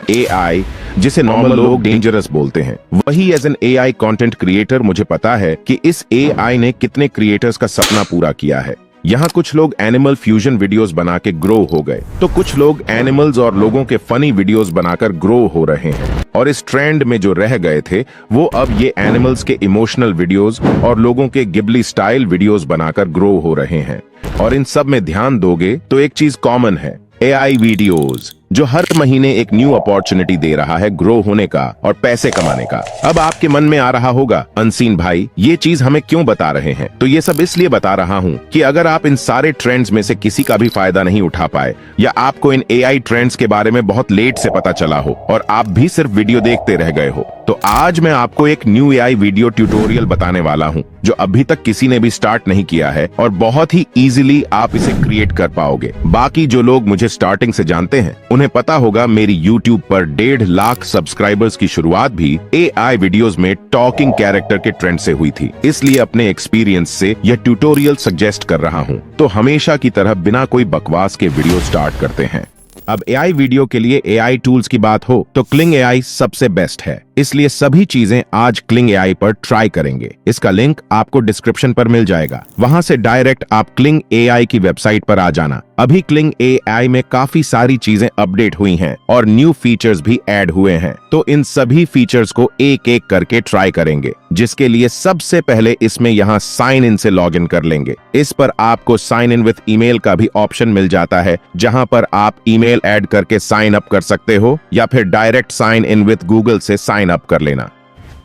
AI, जिसे normal लोग dangerous बोलते हैं, वही as an AI content creator मुझे पता है कि इस एआई ने कितने क्रिएटर्स का सपना पूरा किया है। यहाँ कुछ लोग एनिमल फ्यूजन वीडियोस बना के ग्रो हो गए, तो कुछ लोग एनिमल्स और लोगों के फनी वीडियोस बनाकर ग्रो हो रहे हैं। और इस ट्रेंड में जो रह गए थे वो अब ये एनिमल्स के इमोशनल वीडियोस और लोगों के गिबली स्टाइल वीडियोस बनाकर ग्रो हो रहे हैं। और इन सब में ध्यान दोगे तो एक चीज कॉमन है, एआई वीडियोस, जो हर महीने एक न्यू अपॉर्चुनिटी दे रहा है ग्रो होने का और पैसे कमाने का। अब आपके मन में आ रहा होगा, अनसीन भाई ये चीज हमें क्यों बता रहे हैं? तो ये सब इसलिए बता रहा हूँ कि अगर आप इन सारे ट्रेंड्स में से किसी का भी फायदा नहीं उठा पाए, या आपको इन एआई ट्रेंड्स के बारे में बहुत लेट से पता चला हो और आप भी सिर्फ वीडियो देखते रह गए हो, तो आज मैं आपको एक न्यू एआई वीडियो ट्यूटोरियल बताने वाला हूँ जो अभी तक किसी ने भी स्टार्ट नहीं किया है, और बहुत ही इजीली आप इसे क्रिएट कर पाओगे। बाकी जो लोग मुझे स्टार्टिंग से जानते हैं उन्हें पता होगा मेरी YouTube पर 1.5 लाख सब्सक्राइबर्स की शुरुआत भी एआई वीडियोस में टॉकिंग कैरेक्टर के ट्रेंड से हुई थी। इसलिए अपने एक्सपीरियंस से यह ट्यूटोरियल सजेस्ट कर रहा हूँ। तो हमेशा की तरह बिना कोई बकवास के वीडियो स्टार्ट करते हैं। अब एआई वीडियो के लिए एआई टूल्स की बात हो तो क्लिंग एआई सबसे बेस्ट है, इसलिए सभी चीजें आज क्लिंग एआई पर ट्राई करेंगे। इसका लिंक आपको डिस्क्रिप्शन पर मिल जाएगा, वहां से डायरेक्ट आप क्लिंग एआई की वेबसाइट पर आ जाना। अभी क्लिंग एआई में काफी सारी चीजें अपडेट हुई हैं और न्यू फीचर्स भी ऐड हुए हैं, तो इन सभी फीचर्स को एक एक करके ट्राई करेंगे, जिसके लिए सबसे पहले इसमें यहाँ साइन इन से लॉग इन कर लेंगे। इस पर आपको साइन इन विथ ईमेल का भी ऑप्शन मिल जाता है, जहां पर आप ईमेल ऐड करके साइन अप कर सकते हो, या फिर direct sign in with Google से साइन अप कर लेना।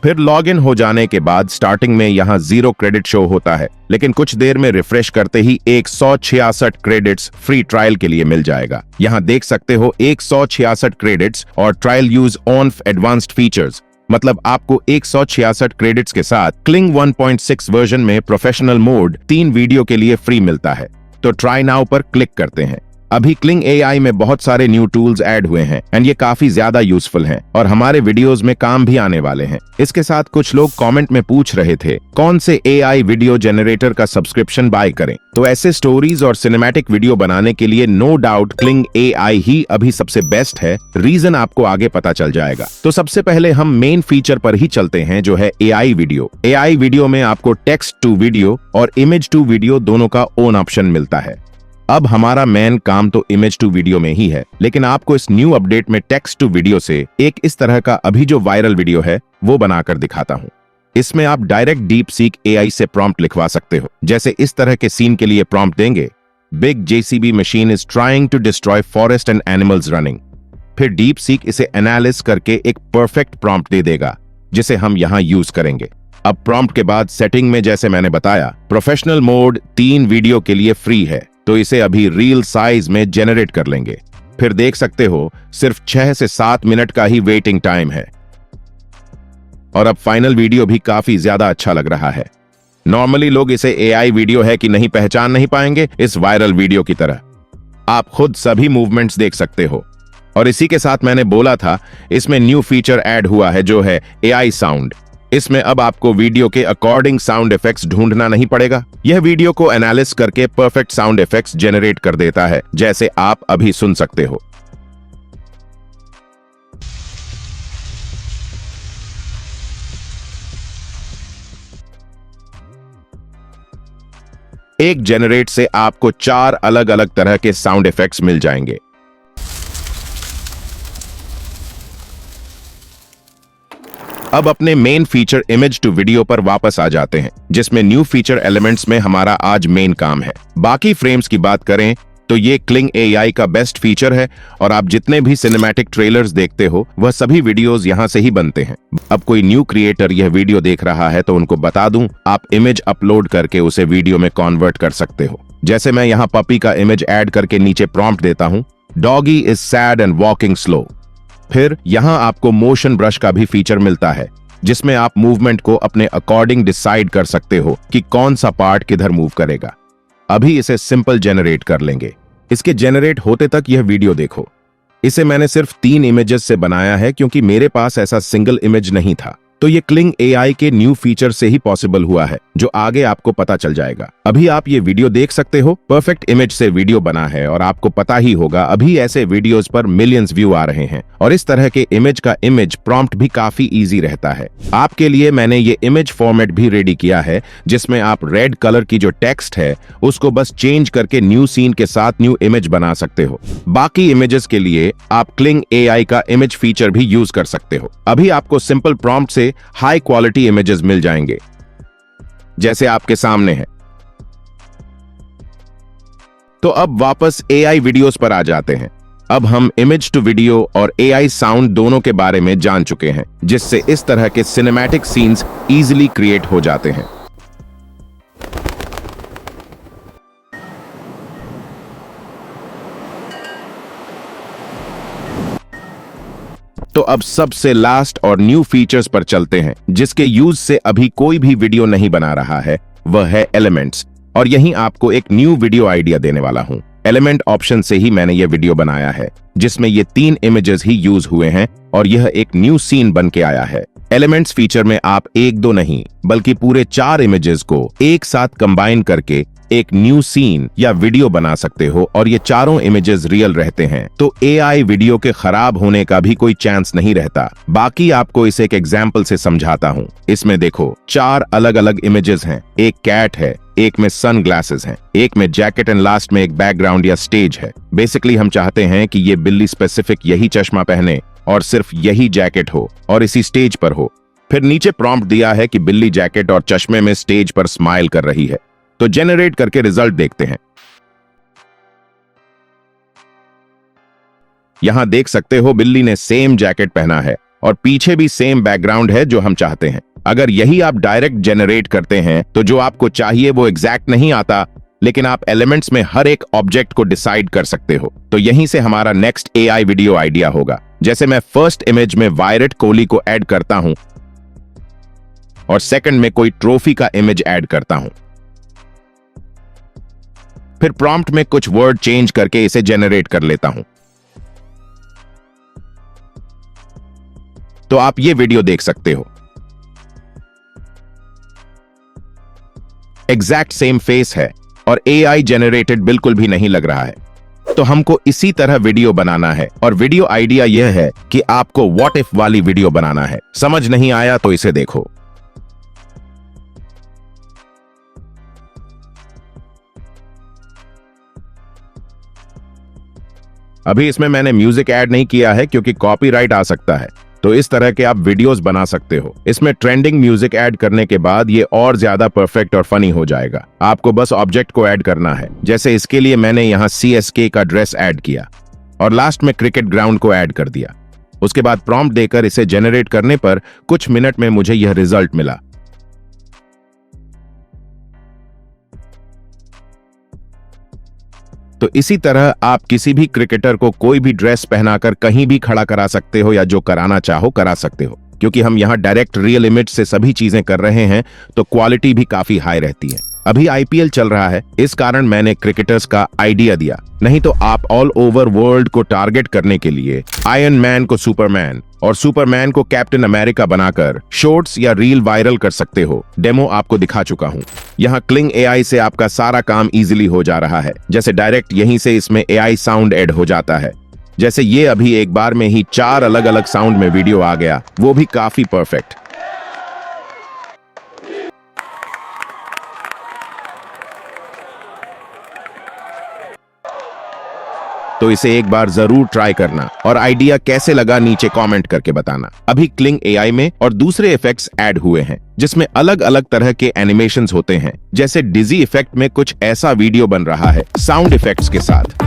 फिर लॉग इन हो जाने के बाद स्टार्टिंग में यहाँ 0 क्रेडिट शो होता है, लेकिन कुछ देर में रिफ्रेश करते ही 166 क्रेडिट्स फ्री ट्रायल के लिए मिल जाएगा। यहाँ देख सकते हो 166 क्रेडिट्स और trial use on advanced features, मतलब आपको 166 क्रेडिट्स के साथ क्लिंग 1.6 वर्जन में प्रोफेशनल मोड 3 वीडियो के लिए फ्री मिलता है। तो ट्राई नाउ पर क्लिक करते हैं। अभी क्लिंग एआई में बहुत सारे न्यू टूल्स ऐड हुए हैं एंड ये काफी ज्यादा यूजफुल हैं और हमारे वीडियोस में काम भी आने वाले हैं। इसके साथ कुछ लोग कमेंट में पूछ रहे थे कौन से एआई वीडियो जनरेटर का सब्सक्रिप्शन बाय करें। तो ऐसे स्टोरीज और सिनेमैटिक वीडियो बनाने के लिए नो डाउट क्लिंग एआई ही अभी सबसे बेस्ट है। रीजन आपको आगे पता चल जाएगा। तो सबसे पहले हम मेन फीचर पर ही चलते हैं, जो है एआई वीडियो। एआई वीडियो में आपको टेक्स्ट टू वीडियो और इमेज टू वीडियो दोनों का ओन ऑप्शन मिलता है। अब हमारा मेन काम तो इमेज टू वीडियो में ही है, लेकिन आपको इस न्यू अपडेट में टेक्स्ट टू वीडियो से एक इस तरह का अभी जो वायरल वीडियो है वो बनाकर दिखाता हूँ। इसमें आप डायरेक्ट डीप सीक एआई से प्रॉम्प्ट लिखवा सकते हो। जैसे इस तरह के सीन के लिए प्रॉम्प्ट देंगे, big JCB machine is trying to destroy forest and animals running. फिर डीप सीक इसे एनालिस करके एक परफेक्ट प्रॉम्प्ट दे देगा, जिसे हम यहाँ यूज करेंगे। अब प्रॉम्प्ट के बाद सेटिंग में जैसे मैंने बताया, प्रोफेशनल मोड 3 वीडियो के लिए फ्री है, तो इसे अभी रील साइज में जनरेट कर लेंगे। फिर देख सकते हो सिर्फ 6 से 7 मिनट का ही वेटिंग टाइम है और अब फाइनल वीडियो भी काफी ज्यादा अच्छा लग रहा है। नॉर्मली लोग इसे एआई वीडियो है कि नहीं पहचान नहीं पाएंगे इस वायरल वीडियो की तरह। आप खुद सभी मूवमेंट्स देख सकते हो। और इसी के साथ मैंने बोला था इसमें न्यू फीचर ऐड हुआ है, जो है एआई साउंड। इसमें अब आपको वीडियो के अकॉर्डिंग साउंड इफेक्ट्स ढूंढना नहीं पड़ेगा। यह वीडियो को एनालिस करके परफेक्ट साउंड इफेक्ट्स जनरेट कर देता है, जैसे आप अभी सुन सकते हो। एक जनरेट से आपको 4 अलग अलग तरह के साउंड इफेक्ट्स मिल जाएंगे। अब अपने main feature image to video पर वापस आ जाते हैं, जिसमें न्यू फीचर एलिमेंट्स में हमारा आज मेन काम है। बाकी फ्रेम्स की बात करें तो ये क्लिंग एआई का बेस्ट फीचर है और आप जितने भी सिनेमैटिक ट्रेलर्स देखते हो वह सभी वीडियोस यहां से ही बनते हैं। अब कोई न्यू क्रिएटर यह वीडियो देख रहा है तो उनको बता दूं, आप इमेज अपलोड करके उसे वीडियो में कन्वर्ट कर सकते हो। जैसे मैं यहाँ पपी का इमेज ऐड करके नीचे प्रॉम्प्ट देता हूँ, doggy is sad and walking slow. फिर यहां आपको मोशन ब्रश का भी फीचर मिलता है, जिसमें आप मूवमेंट को अपने अकॉर्डिंग डिसाइड कर सकते हो कि कौन सा पार्ट किधर मूव करेगा। अभी इसे सिंपल जनरेट कर लेंगे। इसके जनरेट होते तक यह वीडियो देखो। इसे मैंने सिर्फ 3 इमेजेस से बनाया है क्योंकि मेरे पास ऐसा सिंगल इमेज नहीं था। तो ये क्लिंग एआई के न्यू फीचर से ही पॉसिबल हुआ है, जो आगे आपको पता चल जाएगा। अभी आप ये वीडियो देख सकते हो, परफेक्ट इमेज से वीडियो बना है और आपको पता ही होगा अभी ऐसे वीडियोस पर मिलियंस व्यू आ रहे हैं और इस तरह के इमेज का इमेज प्रॉम्प्ट भी काफी इजी रहता है। आपके लिए मैंने ये इमेज फॉर्मेट भी रेडी किया है, जिसमें आप रेड कलर की जो टेक्स्ट है उसको बस चेंज करके न्यू सीन के साथ न्यू इमेज बना सकते हो। बाकी इमेजेस के लिए आप क्लिंग एआई का इमेज फीचर भी यूज कर सकते हो। अभी आपको सिंपल प्रॉम्प्ट से हाई क्वालिटी इमेजेस मिल जाएंगे, जैसे आपके सामने है। तो अब वापस एआई वीडियोस पर आ जाते हैं। अब हम इमेज टू वीडियो और एआई साउंड दोनों के बारे में जान चुके हैं, जिससे इस तरह के सिनेमैटिक सीन्स इजीली क्रिएट हो जाते हैं। तो अब सबसे लास्ट और न्यू फीचर्स पर चलते हैं, जिसके यूज से अभी कोई भी वीडियो नहीं बना रहा है, वह है एलिमेंट्स। और यहीं आपको एक न्यू वीडियो आइडिया देने वाला हूं। एलिमेंट ऑप्शन से ही मैंने यह वीडियो बनाया है, जिसमें ये 3 इमेजेस ही यूज हुए हैं और यह एक न्यू सीन बन के आया है। एलिमेंट्स फीचर में आप 1-2 नहीं बल्कि पूरे 4 इमेजेस को एक साथ कंबाइन करके एक न्यू सीन या वीडियो बना सकते हो और ये चारों इमेजेस रियल रहते हैं। तो एआई वीडियो के खराब होने का भी कोई चांस नहीं रहता। बाकी आपको इसे एक एग्जाम्पल से समझाता हूँ। इसमें देखो, 4 अलग अलग इमेजेस हैं। एक कैट है, एक में सन ग्लासेस हैं, एक में जैकेट एंड लास्ट में एक बैकग्राउंड या स्टेज है। बेसिकली हम चाहते हैं कि ये बिल्ली स्पेसिफिक यही चश्मा पहने और सिर्फ यही जैकेट हो और इसी स्टेज पर हो। फिर नीचे प्रॉम्प्ट दिया है कि बिल्ली जैकेट और चश्मे में स्टेज पर स्माइल कर रही है। तो जेनरेट करके रिजल्ट देखते हैं। यहां देख सकते हो बिल्ली ने सेम जैकेट पहना है और पीछे भी सेम बैकग्राउंड है जो हम चाहते हैं। अगर यही आप डायरेक्ट जेनरेट करते हैं तो जो आपको चाहिए वो एग्जैक्ट नहीं आता, लेकिन आप एलिमेंट्स में हर एक ऑब्जेक्ट को डिसाइड कर सकते हो। तो यहीं से हमारा नेक्स्ट एआई वीडियो आइडिया होगा। जैसे मैं फर्स्ट इमेज में वायरट कोहली को ऐड करता हूं और सेकंड में कोई ट्रॉफी का इमेज ऐड करता हूं। फिर प्रॉम्प्ट में कुछ वर्ड चेंज करके इसे जेनरेट कर लेता हूं। तो आप ये वीडियो देख सकते हो। एग्जैक्ट सेम फेस है और एआई जेनरेटेड बिल्कुल भी नहीं लग रहा है। तो हमको इसी तरह वीडियो बनाना है और वीडियो आइडिया यह है कि आपको व्हाट इफ वाली वीडियो बनाना है। समझ नहीं आया तो इसे देखो। अभी इसमें मैंने म्यूजिक ऐड नहीं किया है क्योंकि कॉपीराइट आ सकता है। तो इस तरह के आप वीडियोस बना सकते हो। इसमें ट्रेंडिंग म्यूजिक ऐड करने के बाद ये और ज्यादा परफेक्ट और फनी हो जाएगा। आपको बस ऑब्जेक्ट को ऐड करना है। जैसे इसके लिए मैंने यहाँ CSK का ड्रेस ऐड किया और लास्ट में क्रिकेट ग्राउंड को ऐड कर दिया। उसके बाद प्रॉम्प्ट देकर इसे जेनरेट करने पर कुछ मिनट में मुझे यह रिजल्ट मिला। तो इसी तरह आप किसी भी क्रिकेटर को कोई भी ड्रेस पहनाकर कहीं भी खड़ा करा सकते हो या जो कराना चाहो करा सकते हो। क्योंकि हम यहाँ डायरेक्ट रियल इमेज से सभी चीजें कर रहे हैं तो क्वालिटी भी काफी हाई रहती है। अभी IPL चल रहा है, इस कारण मैंने क्रिकेटर्स का आइडिया दिया। नहीं तो आप ऑल ओवर वर्ल्ड को टारगेट करने के लिए आयरन मैन को सुपरमैन और सुपरमैन को कैप्टन अमेरिका बनाकर शॉर्ट्स या रील वायरल कर सकते हो। डेमो आपको दिखा चुका हूं। यहाँ क्लिंग एआई से आपका सारा काम इजीली हो जा रहा है। जैसे डायरेक्ट यहीं से इसमें एआई साउंड ऐड हो जाता है। जैसे ये अभी एक बार में ही 4 अलग अलग साउंड में वीडियो आ गया, वो भी काफी परफेक्ट। तो इसे एक बार जरूर ट्राई करना और आइडिया कैसे लगा नीचे कमेंट करके बताना। अभी क्लिंग एआई में और दूसरे इफेक्ट्स ऐड हुए हैं जिसमें अलग अलग तरह के एनिमेशंस होते हैं। जैसे डिजी इफेक्ट में कुछ ऐसा वीडियो बन रहा है साउंड इफेक्ट्स के साथ।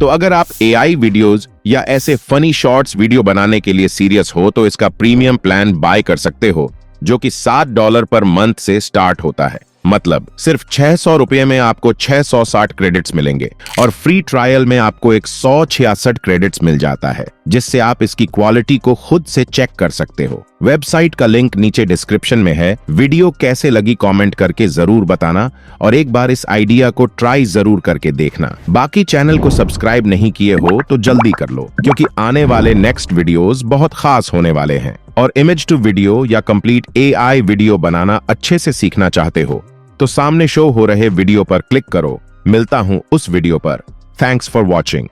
तो अगर आप एआई वीडियोस या ऐसे फनी शॉर्ट्स वीडियो बनाने के लिए सीरियस हो तो इसका प्रीमियम प्लान बाय कर सकते हो, जो कि $7 पर मंथ से स्टार्ट होता है। मतलब सिर्फ 600 रुपए में आपको 660 क्रेडिट्स मिलेंगे और फ्री ट्रायल में आपको 166 क्रेडिट्स मिल जाता है, जिससे आप इसकी क्वालिटी को खुद से चेक कर सकते हो। वेबसाइट का लिंक नीचे डिस्क्रिप्शन में है। वीडियो कैसे लगी कमेंट करके जरूर बताना और एक बार इस आइडिया को ट्राई जरूर करके देखना। बाकी चैनल को सब्सक्राइब नहीं किए हो तो जल्दी कर लो, क्योंकि आने वाले नेक्स्ट वीडियोस बहुत खास होने वाले हैं। और इमेज टू वीडियो या कंप्लीट AI वीडियो बनाना अच्छे से सीखना चाहते हो तो सामने शो हो रहे वीडियो पर क्लिक करो। मिलता हूं उस वीडियो पर। Thanks for watching.